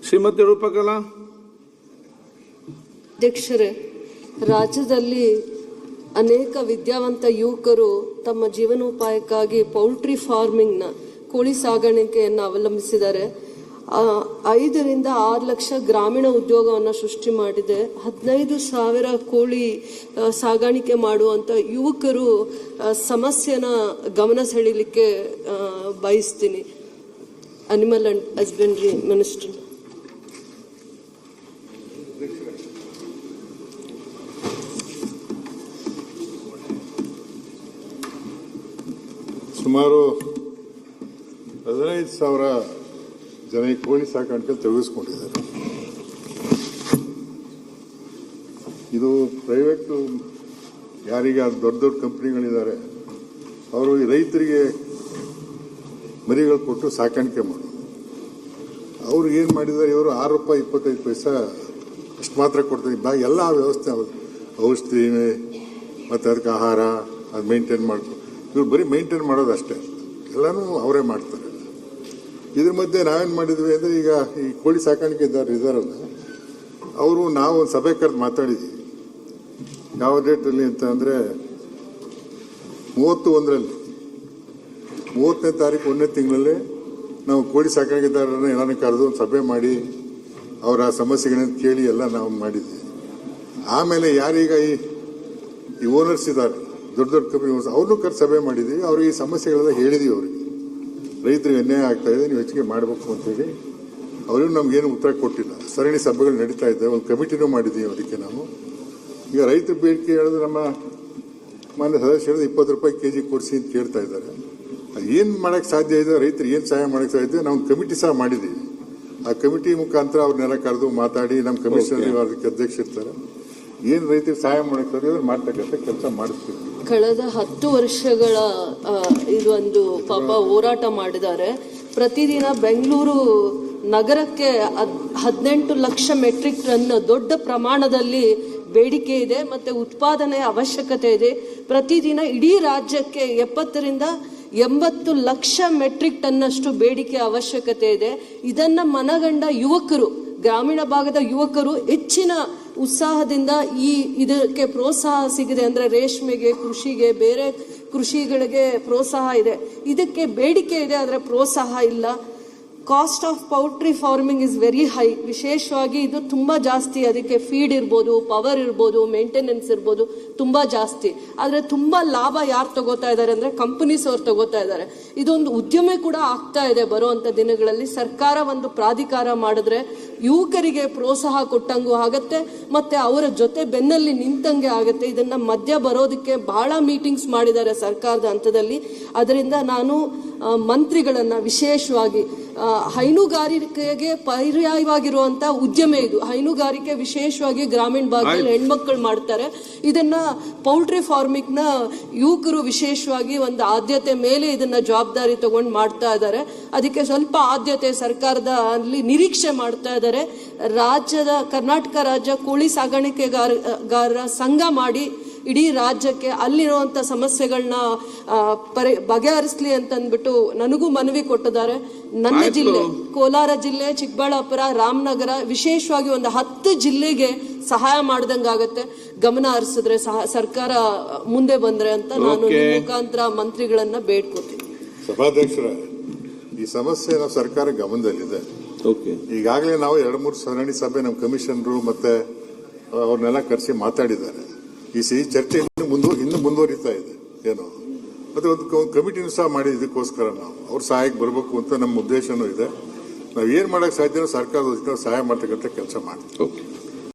ಶ್ರೀಮತಿ ರೂಪಕಲಾ. ಅಧ್ಯಕ್ಷರೇ, ರಾಜ್ಯದಲ್ಲಿ ಅನೇಕ ವಿದ್ಯಾವಂತ ಯುವಕರು ತಮ್ಮ ಜೀವನೋಪಾಯಕ್ಕಾಗಿ ಪೌಲ್ಟ್ರಿ ಫಾರ್ಮಿಂಗ್ನ ಕೋಳಿ ಸಾಗಾಣಿಕೆಯನ್ನು ಅವಲಂಬಿಸಿದ್ದಾರೆ. 5 ರಿಂದ 6 ಲಕ್ಷ ಗ್ರಾಮೀಣ ಉದ್ಯೋಗವನ್ನು ಸೃಷ್ಟಿ ಮಾಡಿದೆ. 15,000 ಕೋಳಿ ಸಾಗಾಣಿಕೆ ಮಾಡುವಂಥ ಯುವಕರು ಸಮಸ್ಯೆನ ಗಮನ ಸೆಳೀಲಿಕ್ಕೆ ಬಯಸ್ತೀನಿ. Animal and husbandry minister. ಸುಮಾರು 15,000 ಜನ ಈ ಕೋಳಿ ಸಾಕಾಣಿಕೆ ತೊಡಗಿಸ್ಕೊಂಡಿದ್ದಾರೆ. ಇದು ಪ್ರೈವೇಟ್ ಯಾರಿಗೆ ದೊಡ್ಡ ದೊಡ್ಡ ಕಂಪ್ನಿಗಳಿದ್ದಾರೆ ಅವರು ಈ ರೈತರಿಗೆ ಮರಿಗಳು ಕೊಟ್ಟು ಸಾಕಾಣಿಕೆ ಮಾಡೋದು. ಅವ್ರು ಏನು ಮಾಡಿದ್ದಾರೆ, ಇವರು ₹6.25 ಅಷ್ಟು ಮಾತ್ರ ಕೊಡ್ತಾರೆ. ಎಲ್ಲ ವ್ಯವಸ್ಥೆ ಔಷಧಿ ಮತ್ತು ಅದಕ್ಕೆ ಆಹಾರ ಅದು ಮೇಂಟೈನ್ ಮಾಡ್ಕೊಂಡು ಇವ್ರು ಬರೀ ಮೇಂಟೈನ್ ಮಾಡೋದು ಅಷ್ಟೇ, ಎಲ್ಲನೂ ಅವರೇ ಮಾಡ್ತಾರೆ. ಇದ್ರ ಮಧ್ಯೆ ನಾವೇನು ಮಾಡಿದ್ವಿ ಅಂದರೆ, ಈಗ ಈ ಕೋಳಿ ಸಾಕಾಣಿಕೆದಾರರು ಇದ್ದಾರಲ್ಲ, ಅವರು ನಾವು ಒಂದು ಸಭೆ ಕರೆದು ಮಾತಾಡಿದ್ವಿ. ಯಾವ ಡೇಟಲ್ಲಿ ಅಂತ ಅಂದರೆ 30ನೇ ತಾರೀಕು 1ನೇ ತಿಂಗಳಲ್ಲಿ ನಾವು ಕೋಳಿ ಸಾಕಾಣಿಕೆದಾರರನ್ನ ಎಲ್ಲಾನು ಕರೆದು ಒಂದು ಸಭೆ ಮಾಡಿ ಅವರ ಸಮಸ್ಯೆಗಳನ್ನ ಕೇಳಿ ಎಲ್ಲ ನಾವು ಮಾಡಿದ್ವಿ. ಆಮೇಲೆ ಯಾರೀಗ ಈ ಓನರ್ಸ್ ಇದ್ದಾರೆ, ದೊಡ್ಡ ದೊಡ್ಡ ಕಂಪನಿ ಓನರ್ಸ್, ಅವ್ರನ್ನೂ ಕರೆದು ಸಭೆ ಮಾಡಿದ್ವಿ. ಅವ್ರಿಗೆ ಈ ಸಮಸ್ಯೆಗಳೆಲ್ಲ ಹೇಳಿದ್ವಿ. ಅವರಿಗೆ ರೈತರಿಗೆ ಅನ್ಯಾಯ ಆಗ್ತಾ ಇದೆ, ನೀವು ಹೆಚ್ಚಿಗೆ ಮಾಡಬೇಕು ಅಂತೇಳಿ ಅವರಿಗೂ ನಮಗೇನು ಉತ್ತರ ಕೊಟ್ಟಿಲ್ಲ. ಸರಣಿ ಸಭೆಗಳು ನಡೀತಾ ಇದ್ದಾವೆ, ಒಂದು ಕಮಿಟಿನೂ ಮಾಡಿದ್ದೀವಿ ಅದಕ್ಕೆ ನಾವು. ಈಗ ರೈತರ ಬೇಡಿಕೆ ಹೇಳಿದ್ರೆ ನಮ್ಮ ಮಾನ್ಯ ಸದಸ್ಯರು ₹20 kg ಕೊಡಿಸಿ ಅಂತ ಕೇಳ್ತಾ ಇದ್ದಾರೆ. ಏನು ಮಾಡೋಕ್ಕೆ ಸಾಧ್ಯ ಇದೆ, ರೈತರಿಗೆ ಏನು ಸಹಾಯ ಮಾಡೋಕ್ಕೆ ಸಾಧ್ಯ ಇದೆ, ನಾವು ಕಮಿಟಿ ಸಹ ಮಾಡಿದ್ದೀವಿ. ಆ ಕಮಿಟಿ ಮುಖಾಂತರ ಅವ್ರನ್ನೆಲ್ಲ ಕರೆದು ಮಾತಾಡಿ ನಮ್ಮ ಕಮಿಷನರ್ ಅದಕ್ಕೆ ಅಧ್ಯಕ್ಷ ಇರ್ತಾರೆ, ಏನು ರೈತರಿಗೆ ಸಹಾಯ ಮಾಡೋಕ್ಕೆ ಸಾಧ್ಯ ಮಾಡ್ತಕ್ಕಂಥ ಕೆಲಸ ಮಾಡಿಸ್ತೀವಿ. ಕಳೆದ 10 ವರ್ಷಗಳ ಇದು ಒಂದು ಪಾಪ ಹೋರಾಟ ಮಾಡಿದ್ದಾರೆ. ಪ್ರತಿದಿನ ಬೆಂಗಳೂರು ನಗರಕ್ಕೆ 18 ಲಕ್ಷ ಮೆಟ್ರಿಕ್ ಟನ್ ದೊಡ್ಡ ಪ್ರಮಾಣದಲ್ಲಿ ಬೇಡಿಕೆ ಇದೆ ಮತ್ತು ಉತ್ಪಾದನೆಯ ಅವಶ್ಯಕತೆ ಇದೆ. ಪ್ರತಿದಿನ ಇಡೀ ರಾಜ್ಯಕ್ಕೆ 70 ರಿಂದ 80 ಲಕ್ಷ ಮೆಟ್ರಿಕ್ ಟನ್ನಷ್ಟು ಬೇಡಿಕೆ ಅವಶ್ಯಕತೆ ಇದೆ. ಇದನ್ನ ಮನಗಂಡ ಯುವಕರು, ಗ್ರಾಮೀಣ ಭಾಗದ ಯುವಕರು ಹೆಚ್ಚಿನ ಉತ್ಸಾಹದಿಂದ ಇದಕ್ಕೆ ಪ್ರೋತ್ಸಾಹ ಸಿಗಿದೆ. ಅಂದರೆ ರೇಷ್ಮೆಗೆ, ಕೃಷಿಗೆ, ಬೇರೆ ಕೃಷಿಗಳಿಗೆ ಪ್ರೋತ್ಸಾಹ ಇದೆ. ಇದಕ್ಕೆ ಬೇಡಿಕೆ ಇದೆ, ಆದರೆ ಪ್ರೋತ್ಸಾಹ ಇಲ್ಲ. Cost of poultry farming is very high. ವಿಶೇಷವಾಗಿ ಇದು ತುಂಬ ಜಾಸ್ತಿ. ಅದಕ್ಕೆ ಫೀಡ್ ಇರ್ಬೋದು, ಪವರ್ ಇರ್ಬೋದು, ಮೇಂಟೆನೆನ್ಸ್ ಇರ್ಬೋದು, ತುಂಬ ಜಾಸ್ತಿ. ಆದರೆ ತುಂಬ ಲಾಭ ಯಾರು ತಗೋತಾ ಇದ್ದಾರೆ ಅಂದರೆ ಕಂಪನೀಸ್ ಅವ್ರು ತಗೋತಾ ಇದ್ದಾರೆ. ಇದೊಂದು ಉದ್ಯಮ ಕೂಡ ಆಗ್ತಾ ಇದೆ ಬರುವಂಥ ದಿನಗಳಲ್ಲಿ. ಸರ್ಕಾರ ಒಂದು ಪ್ರಾಧಿಕಾರ ಮಾಡಿದ್ರೆ ಯುವಕರಿಗೆ ಪ್ರೋತ್ಸಾಹ ಕೊಟ್ಟಂಗೂ ಆಗತ್ತೆ ಮತ್ತು ಅವರ ಜೊತೆ ಬೆನ್ನಲ್ಲಿ ನಿಂತಂಗೆ ಆಗುತ್ತೆ. ಇದನ್ನ ಮಧ್ಯ ಬರೋದಕ್ಕೆ ಬಹಳ ಮೀಟಿಂಗ್ಸ್ ಮಾಡಿದ್ದಾರೆ ಸರ್ಕಾರದ ಹಂತದಲ್ಲಿ. ಅದರಿಂದ ನಾನು ಮಂತ್ರಿಗಳನ್ನ ವಿಶೇಷವಾಗಿ ಹೈನುಗಾರಿಕೆಗೆ ಪರ್ಯಾಯವಾಗಿರುವಂತ ಉದ್ಯಮ ಇದು. ಹೈನುಗಾರಿಕೆ ವಿಶೇಷವಾಗಿ ಗ್ರಾಮೀಣ ಭಾಗದಲ್ಲಿ ಹೆಣ್ಮಕ್ಳು ಮಾಡ್ತಾರೆ. ಇದನ್ನ ಪೌಲ್ಟ್ರಿ ಫಾರ್ಮಿಂಗ್ ನ ಯುವಕರು ವಿಶೇಷವಾಗಿ ಒಂದು ಆದ್ಯತೆ ಮೇಲೆ ಇದನ್ನ ಜವಾಬ್ದಾರಿ ತಗೊಂಡು ಮಾಡ್ತಾ ಇದ್ದಾರೆ. ಅದಕ್ಕೆ ಸ್ವಲ್ಪ ಆದ್ಯತೆ ಸರ್ಕಾರದ ಅಲ್ಲಿ ನಿರೀಕ್ಷೆ ಮಾಡ್ತಾ ಇದ್ದಾರೆ. ಕರ್ನಾಟಕ ರಾಜ್ಯ ಕೋಳಿ ಸಾಗಾಣಿಕೆಗಾರರ ಸಂಘ ಮಾಡಿ ಇಡೀ ರಾಜ್ಯಕ್ಕೆ ಅಲ್ಲಿರುವಂಥ ಸಮಸ್ಯೆಗಳನ್ನ ಬಗೆಹರಿಸಲಿ ಅಂತಂದ್ಬಿಟ್ಟು ನನಗೂ ಮನವಿ ಕೊಟ್ಟಿದ್ದಾರೆ. ನನ್ನ ಜಿಲ್ಲೆ ಕೋಲಾರ ಜಿಲ್ಲೆ, ಚಿಕ್ಕಬಳ್ಳಾಪುರ, ರಾಮನಗರ ವಿಶೇಷವಾಗಿ ಒಂದು 10 ಜಿಲ್ಲೆಗೆ ಸಹಾಯ ಮಾಡ್ದಂಗಾಗತ್ತೆ ಗಮನ ಹರಿಸಿದ್ರೆ ಸರ್ಕಾರ ಮುಂದೆ ಬಂದ್ರೆ ಅಂತ ನಾನು ಮುಖಾಂತರ ಮಂತ್ರಿಗಳನ್ನ ಬೇಡ್ಕೋತೀನಿ. ಸಭಾಧ್ಯಕ್ಷರ, ಈ ಸಮಸ್ಯೆ ನಮ್ಮ ಸರ್ಕಾರ ಗಮನದಲ್ಲಿದೆ. ಈಗಾಗಲೇ ನಾವು 2-3 ಸರಣಿ ಸಭೆ ನಮ್ಮ ಕಮಿಷನರು ಮತ್ತೆ ಅವ್ರನ್ನೆಲ್ಲ ಕರೆಸಿ ಮಾತಾಡಿದ್ದಾರೆ. ಈ ಚರ್ಚೆ ಇನ್ನು ಮುಂದುವರಿತಾ ಇದೆ ಏನೋ. ಮತ್ತೆ ಒಂದು ಕಮಿಟಿನೂ ಸಹ ಮಾಡಿ ಇದಕ್ಕೋಸ್ಕರ ನಾವು ಅವ್ರ ಸಹಾಯಕ್ಕೆ ಬರಬೇಕು ಅಂತ ನಮ್ಮ ಉದ್ದೇಶನೂ ಇದೆ. ನಾವು ಏನು ಮಾಡೋಕ್ಕೆ ಸಾಧ್ಯ ಸರ್ಕಾರದ ಸಹಾಯ ಮಾಡ್ತಕ್ಕಂಥ ಕೆಲಸ ಮಾಡ್ತೀವಿ.